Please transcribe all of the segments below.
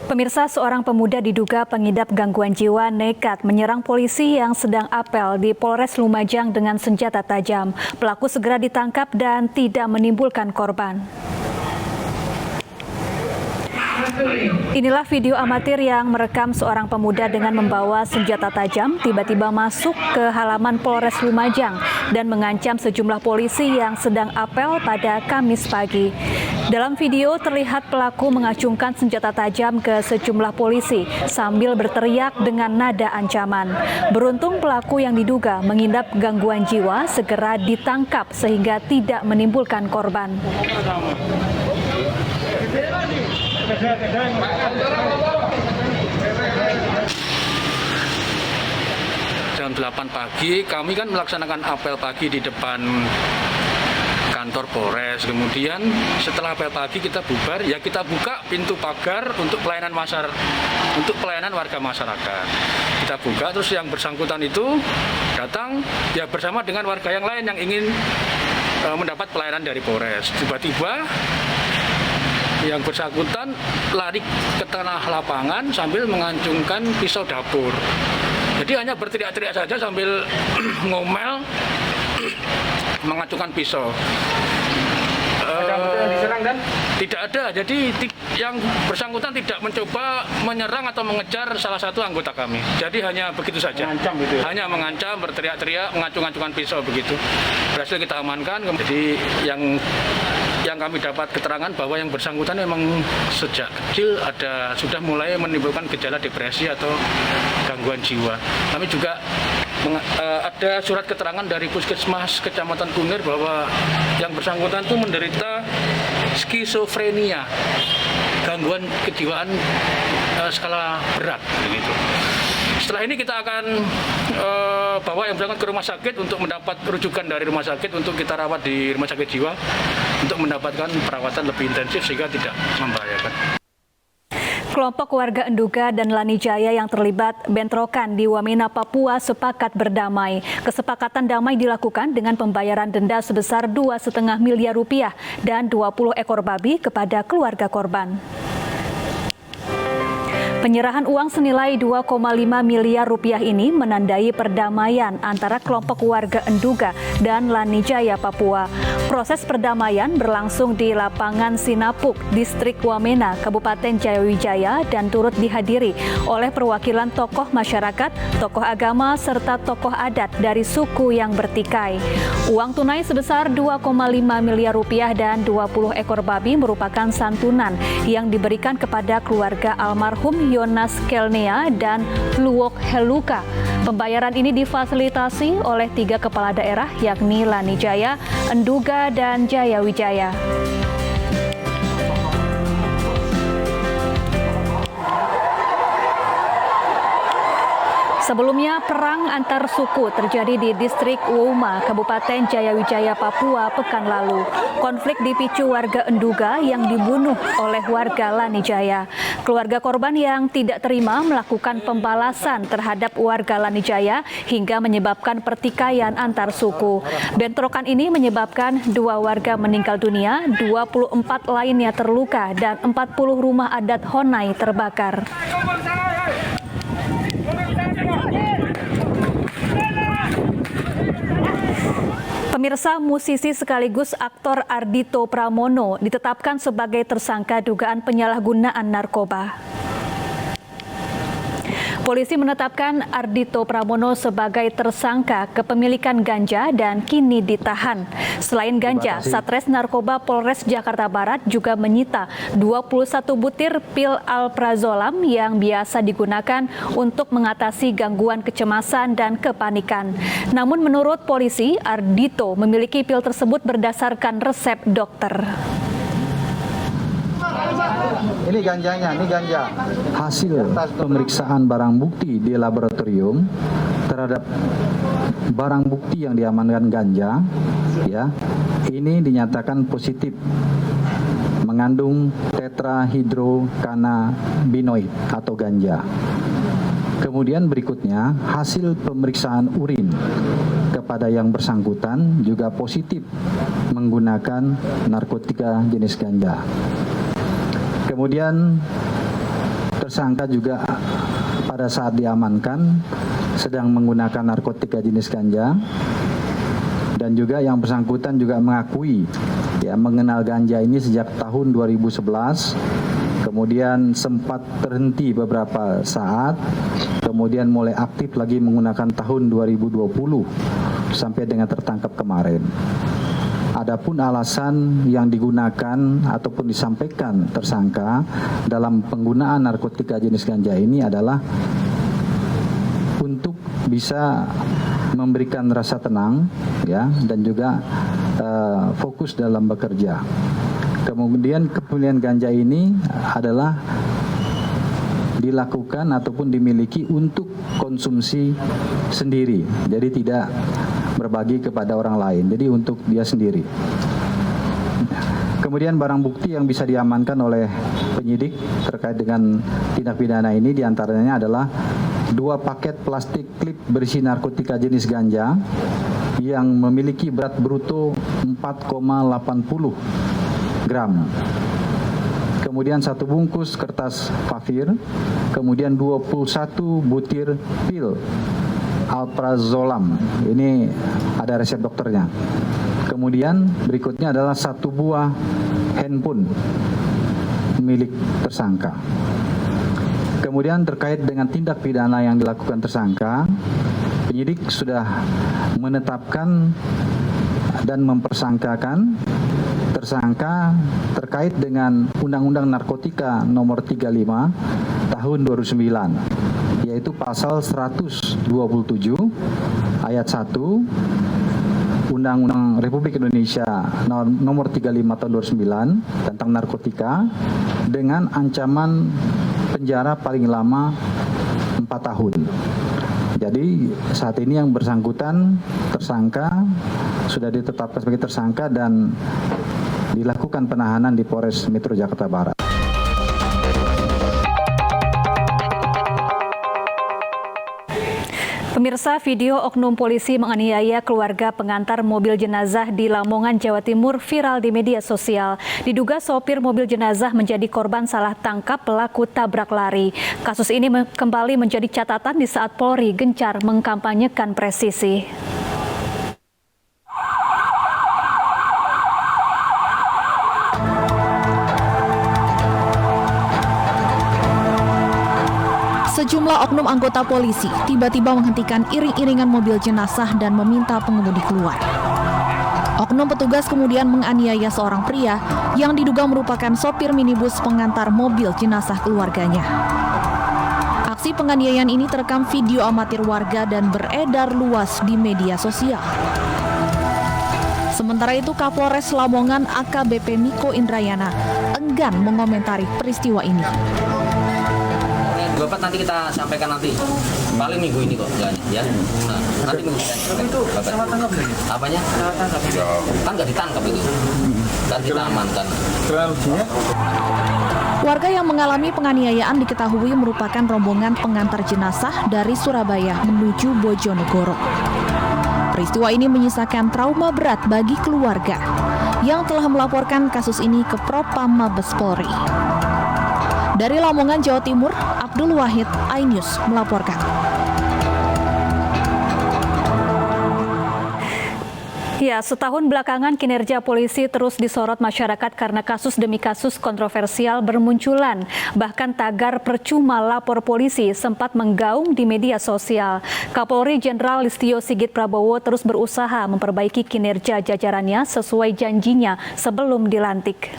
Pemirsa, seorang pemuda diduga pengidap gangguan jiwa nekat menyerang polisi yang sedang apel di Polres Lumajang dengan senjata tajam. Pelaku segera ditangkap dan tidak menimbulkan korban. Inilah video amatir yang merekam seorang pemuda dengan membawa senjata tajam tiba-tiba masuk ke halaman Polres Lumajang dan mengancam sejumlah polisi yang sedang apel pada Kamis pagi. Dalam video terlihat pelaku mengacungkan senjata tajam ke sejumlah polisi sambil berteriak dengan nada ancaman. Beruntung pelaku yang diduga mengidap gangguan jiwa segera ditangkap sehingga tidak menimbulkan korban. Jam 8 pagi kami kan melaksanakan apel pagi di depan kantor Polres. Kemudian setelah apel pagi kita bubar, ya kita buka pintu pagar untuk pelayanan warga masyarakat. Kita buka, terus yang bersangkutan itu datang ya bersama dengan warga yang lain yang ingin mendapat pelayanan dari Polres. Tiba-tiba yang bersangkutan lari ke tengah lapangan sambil mengacungkan pisau dapur. Jadi hanya berteriak-teriak saja sambil ngomel mengacungkan pisau. Ada yang diserang dan? Tidak ada. Jadi yang bersangkutan tidak mencoba menyerang atau mengejar salah satu anggota kami. Jadi hanya begitu saja. Mengancam gitu ya? Hanya mengancam, berteriak-teriak, mengacung-acungkan pisau begitu. Berhasil kita amankan. Jadi yang kami dapat keterangan bahwa yang bersangkutan memang sejak kecil sudah mulai menimbulkan gejala depresi atau gangguan jiwa. Kami juga ada surat keterangan dari Puskesmas Kecamatan Kunir bahwa yang bersangkutan itu menderita skizofrenia, gangguan kejiwaan skala berat begitu. Setelah ini kita akan bawa yang bersangkutan ke rumah sakit untuk mendapat rujukan dari rumah sakit untuk kita rawat di rumah sakit jiwa untuk mendapatkan perawatan lebih intensif sehingga tidak membahayakan. Kelompok warga Enduga dan Lanijaya yang terlibat bentrokan di Wamena, Papua sepakat berdamai. Kesepakatan damai dilakukan dengan pembayaran denda sebesar 2,5 miliar rupiah dan 20 ekor babi kepada keluarga korban. Penyerahan uang senilai 2,5 miliar rupiah ini menandai perdamaian antara kelompok warga Enduga dan Lanijaya, Papua. Proses perdamaian berlangsung di lapangan Sinapuk, Distrik Wamena, Kabupaten Jayawijaya dan turut dihadiri oleh perwakilan tokoh masyarakat, tokoh agama, serta tokoh adat dari suku yang bertikai. Uang tunai sebesar 2,5 miliar rupiah dan 20 ekor babi merupakan santunan yang diberikan kepada keluarga almarhum Yonas Kelnea dan Luwok Heluka. Pembayaran ini difasilitasi oleh 3 kepala daerah yakni Lanijaya, Enduga, dan Jayawijaya. Sebelumnya, perang antar suku terjadi di Distrik Wouma, Kabupaten Jayawijaya, Papua pekan lalu. Konflik dipicu warga Enduga yang dibunuh oleh warga Lanijaya. Keluarga korban yang tidak terima melakukan pembalasan terhadap warga Lanijaya hingga menyebabkan pertikaian antar suku. Bentrokan ini menyebabkan 2 warga meninggal dunia, 24 lainnya terluka, dan 40 rumah adat Honai terbakar. Pemirsa, musisi sekaligus aktor Ardhito Pramono ditetapkan sebagai tersangka dugaan penyalahgunaan narkoba. Polisi menetapkan Ardhito Pramono sebagai tersangka kepemilikan ganja dan kini ditahan. Selain ganja, Satres Narkoba Polres Jakarta Barat juga menyita 21 butir pil alprazolam yang biasa digunakan untuk mengatasi gangguan kecemasan dan kepanikan. Namun menurut polisi, Ardhito memiliki pil tersebut berdasarkan resep dokter. Ini ganjanya, ini ganja. Hasil pemeriksaan barang bukti di laboratorium terhadap barang bukti yang diamankan ganja, ya, ini dinyatakan positif mengandung tetrahidrokannabinoid atau ganja. Kemudian berikutnya hasil pemeriksaan urin kepada yang bersangkutan juga positif menggunakan narkotika jenis ganja. Kemudian tersangka juga pada saat diamankan sedang menggunakan narkotika jenis ganja, dan juga yang bersangkutan juga mengakui mengenal ganja ini sejak tahun 2011, kemudian sempat terhenti beberapa saat, kemudian mulai aktif lagi menggunakan tahun 2020 sampai dengan tertangkap kemarin. Adapun alasan yang digunakan ataupun disampaikan tersangka dalam penggunaan narkotika jenis ganja ini adalah untuk bisa memberikan rasa tenang dan juga fokus dalam bekerja. Kemudian kepemilikan ganja ini adalah dilakukan ataupun dimiliki untuk konsumsi sendiri. Jadi tidak berbagi kepada orang lain. Jadi untuk dia sendiri. Kemudian barang bukti yang bisa diamankan oleh penyidik terkait dengan tindak pidana ini diantaranya adalah 2 paket plastik klip berisi narkotika jenis ganja yang memiliki berat bruto 4,80 gram. Kemudian 1 bungkus kertas pafir, kemudian 21 butir pil alprazolam. Ini ada resep dokternya. Kemudian berikutnya adalah 1 buah handphone milik tersangka. Kemudian terkait dengan tindak pidana yang dilakukan tersangka, penyidik sudah menetapkan dan mempersangkakan tersangka terkait dengan Undang-Undang Narkotika Nomor 35 Tahun 2009, yaitu pasal 127 ayat 1 Undang-Undang Republik Indonesia Nomor 35 Tahun 2009 tentang narkotika dengan ancaman penjara paling lama 4 tahun. Jadi saat ini yang bersangkutan tersangka sudah ditetapkan sebagai tersangka dan dilakukan penahanan di Polres Metro Jakarta Barat. Pemirsa, video oknum polisi menganiaya keluarga pengantar mobil jenazah di Lamongan, Jawa Timur viral di media sosial. Diduga sopir mobil jenazah menjadi korban salah tangkap pelaku tabrak lari. Kasus ini kembali menjadi catatan di saat Polri gencar mengkampanyekan presisi. Sejumlah oknum anggota polisi tiba-tiba menghentikan iring-iringan mobil jenazah dan meminta pengemudi keluar. Oknum petugas kemudian menganiaya seorang pria yang diduga merupakan sopir minibus pengantar mobil jenazah keluarganya. Aksi penganiayaan ini terekam video amatir warga dan beredar luas di media sosial. Sementara itu, Kapolres Lamongan AKBP Miko Indrayana enggan mengomentari peristiwa ini. Bapak nanti kita sampaikan nanti, paling minggu ini kok ya. Nah, nanti minggu ini. Itu salah tangkap nih? Apanya? Salah tangkap. Kan nggak ditangkap itu, kan kita amankan. Warga yang mengalami penganiayaan diketahui merupakan rombongan pengantar jenazah dari Surabaya menuju Bojonegoro. Peristiwa ini menyisakan trauma berat bagi keluarga yang telah melaporkan kasus ini ke Propam Mabes Polri. Dari Lamongan, Jawa Timur, Abdul Wahid, iNews melaporkan. Ya, setahun belakangan kinerja polisi terus disorot masyarakat karena kasus demi kasus kontroversial bermunculan. Bahkan tagar percuma lapor polisi sempat menggaung di media sosial. Kapolri Jenderal Listio Sigit Prabowo terus berusaha memperbaiki kinerja jajarannya sesuai janjinya sebelum dilantik.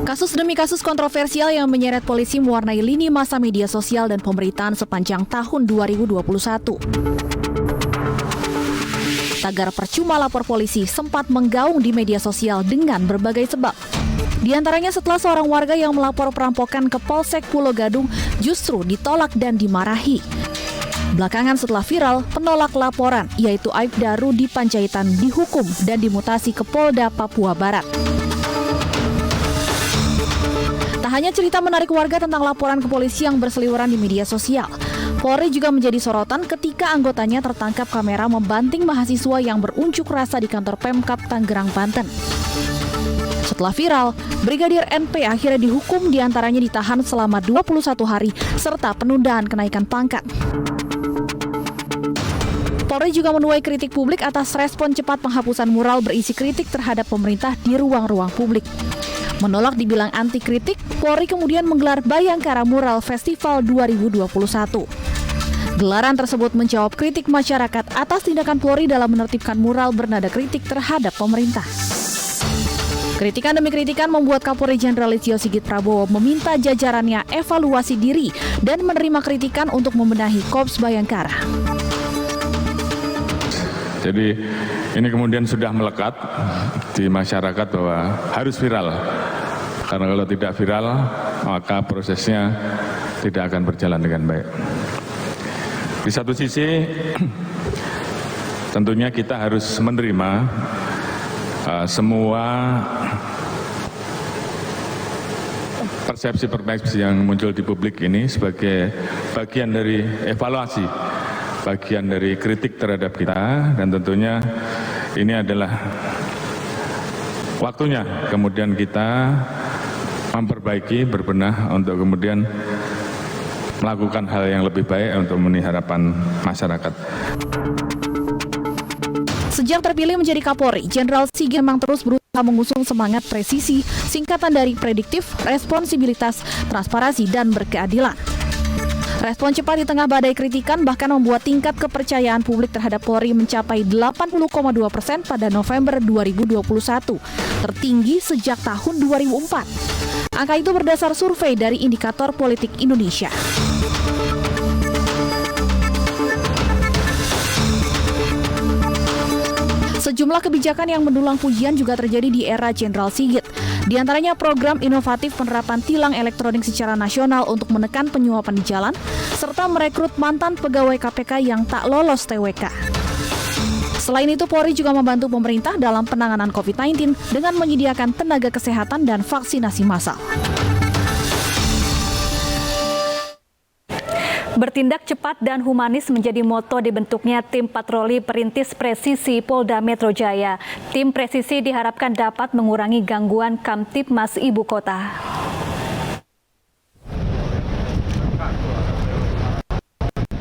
Kasus demi kasus kontroversial yang menyeret polisi mewarnai lini masa media sosial dan pemberitaan sepanjang tahun 2021. Tagar percuma lapor polisi sempat menggaung di media sosial dengan berbagai sebab. Di antaranya setelah seorang warga yang melapor perampokan ke Polsek Pulau Gadung justru ditolak dan dimarahi. Belakangan setelah viral, penolak laporan yaitu Aibda Rudi Panjaitan dihukum dan dimutasi ke Polda Papua Barat. Tak hanya cerita menarik warga tentang laporan ke polisi yang berseliweran di media sosial, Polri juga menjadi sorotan ketika anggotanya tertangkap kamera membanting mahasiswa yang berunjuk rasa di kantor Pemkab Tangerang, Banten. Setelah viral, Brigadir NP akhirnya dihukum, diantaranya ditahan selama 21 hari serta penundaan kenaikan pangkat. Polri juga menuai kritik publik atas respon cepat penghapusan mural berisi kritik terhadap pemerintah di ruang-ruang publik. Menolak dibilang anti kritik, Polri kemudian menggelar Bayangkara Mural Festival 2021. Gelaran tersebut menjawab kritik masyarakat atas tindakan Polri dalam menertibkan mural bernada kritik terhadap pemerintah. Kritikan demi kritikan membuat Kapolri Jenderal Listio Sigit Prabowo meminta jajarannya evaluasi diri dan menerima kritikan untuk membenahi Korps Bayangkara. Jadi ini kemudian sudah melekat di masyarakat bahwa harus viral. Karena kalau tidak viral, maka prosesnya tidak akan berjalan dengan baik. Di satu sisi, tentunya kita harus menerima semua persepsi yang muncul di publik ini sebagai bagian dari evaluasi, bagian dari kritik terhadap kita, dan tentunya ini adalah waktunya kemudian kita memperbaiki, berbenah untuk kemudian melakukan hal yang lebih baik untuk memenuhi harapan masyarakat. Sejak terpilih menjadi Kapolri, Jenderal Sigit memang terus berusaha mengusung semangat presisi, singkatan dari prediktif, responsibilitas, transparansi, dan berkeadilan. Respon cepat di tengah badai kritikan bahkan membuat tingkat kepercayaan publik terhadap Polri mencapai 80,2% pada November 2021, tertinggi sejak tahun 2004. Angka itu berdasar survei dari Indikator Politik Indonesia. Sejumlah kebijakan yang mendulang pujian juga terjadi di era Jenderal Sigit. Di antaranya program inovatif penerapan tilang elektronik secara nasional untuk menekan penyuapan di jalan, serta merekrut mantan pegawai KPK yang tak lolos TWK. Selain itu, Polri juga membantu pemerintah dalam penanganan COVID-19 dengan menyediakan tenaga kesehatan dan vaksinasi massal. Bertindak cepat dan humanis menjadi moto dibentuknya tim patroli perintis presisi Polda Metro Jaya. Tim presisi diharapkan dapat mengurangi gangguan Kamtibmas Ibu Kota.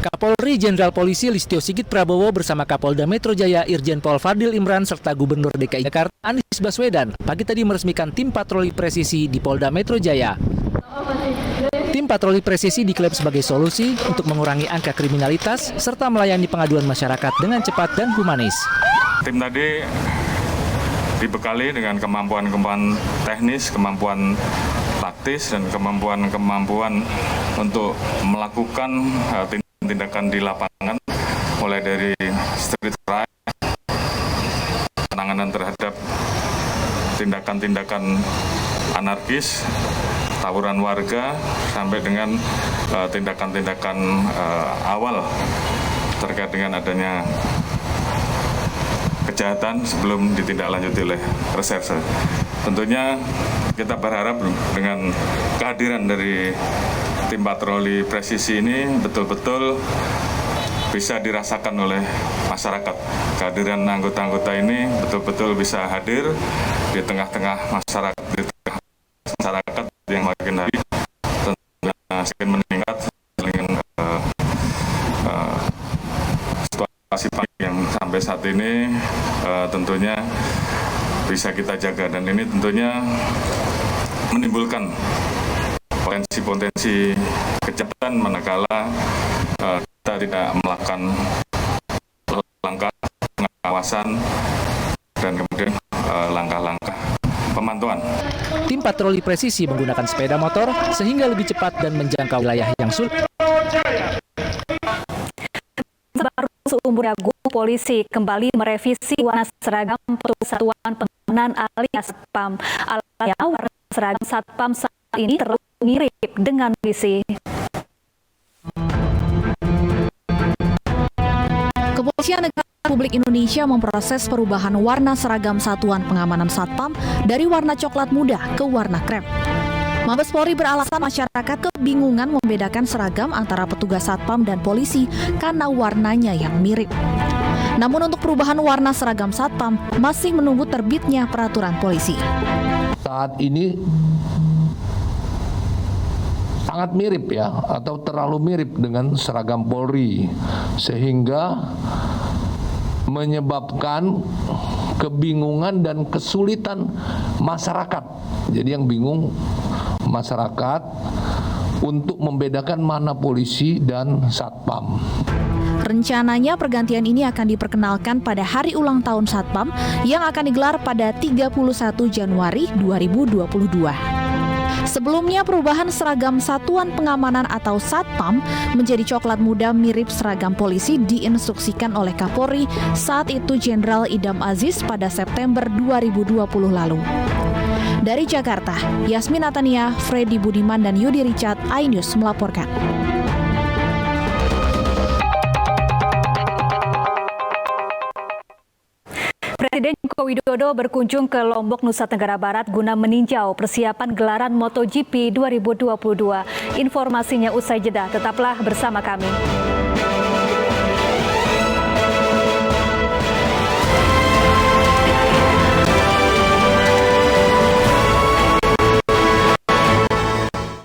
Kapolri Jenderal Polisi Listio Sigit Prabowo bersama Kapolda Metro Jaya Irjen Pol Fadil Imran serta Gubernur DKI Jakarta Anies Baswedan pagi tadi meresmikan tim patroli presisi di Polda Metro Jaya. Tim patroli presisi diklaim sebagai solusi untuk mengurangi angka kriminalitas serta melayani pengaduan masyarakat dengan cepat dan humanis. Tim tadi dibekali dengan kemampuan-kemampuan teknis, kemampuan taktis, dan kemampuan untuk melakukan tindakan di lapangan, mulai dari street crime, penanganan terhadap tindakan-tindakan anarkis, tawuran warga, sampai dengan tindakan-tindakan awal terkait dengan adanya kejahatan sebelum ditindaklanjuti oleh reserse. Tentunya kita berharap dengan kehadiran dari tim patroli presisi ini betul-betul bisa dirasakan oleh masyarakat. Kehadiran anggota-anggota ini betul-betul bisa hadir di tengah-tengah masyarakat, yang makin hari tentunya semakin meningkat dengan situasi yang sampai saat ini tentunya bisa kita jaga, dan ini tentunya menimbulkan potensi-potensi kejahatan manakala kita tidak melakukan langkah pengawasan dan kemudian langkah-langkah pemantauan. Tim patroli presisi menggunakan sepeda motor sehingga lebih cepat dan menjangkau wilayah yang sulit. Baru seumur jagung, polisi kembali merevisi warna seragam petugas Satuan Pengamanan alias Satpam. Alatnya warna seragam Satpam saat ini terlalu mirip dengan polisi. Kepolisian Negara Republik Indonesia memproses perubahan warna seragam Satuan Pengamanan Satpam dari warna coklat muda ke warna krem. Mabes Polri beralasan masyarakat kebingungan membedakan seragam antara petugas Satpam dan polisi karena warnanya yang mirip. Namun untuk perubahan warna seragam Satpam masih menunggu terbitnya peraturan polisi. Saat ini sangat mirip ya, atau terlalu mirip dengan seragam Polri, sehingga menyebabkan kebingungan dan kesulitan masyarakat. Jadi yang bingung masyarakat untuk membedakan mana polisi dan Satpam. Rencananya pergantian ini akan diperkenalkan pada hari ulang tahun Satpam yang akan digelar pada 31 Januari 2022. Sebelumnya perubahan seragam Satuan Pengamanan atau Satpam menjadi coklat muda mirip seragam polisi diinstruksikan oleh Kapolri saat itu Jenderal Idam Aziz pada September 2020 lalu. Dari Jakarta, Yasmin Natania, Freddy Budiman, dan Yudi Richard, iNews melaporkan. Presiden Joko Widodo berkunjung ke Lombok, Nusa Tenggara Barat guna meninjau persiapan gelaran MotoGP 2022. Informasinya usai jeda, tetaplah bersama kami.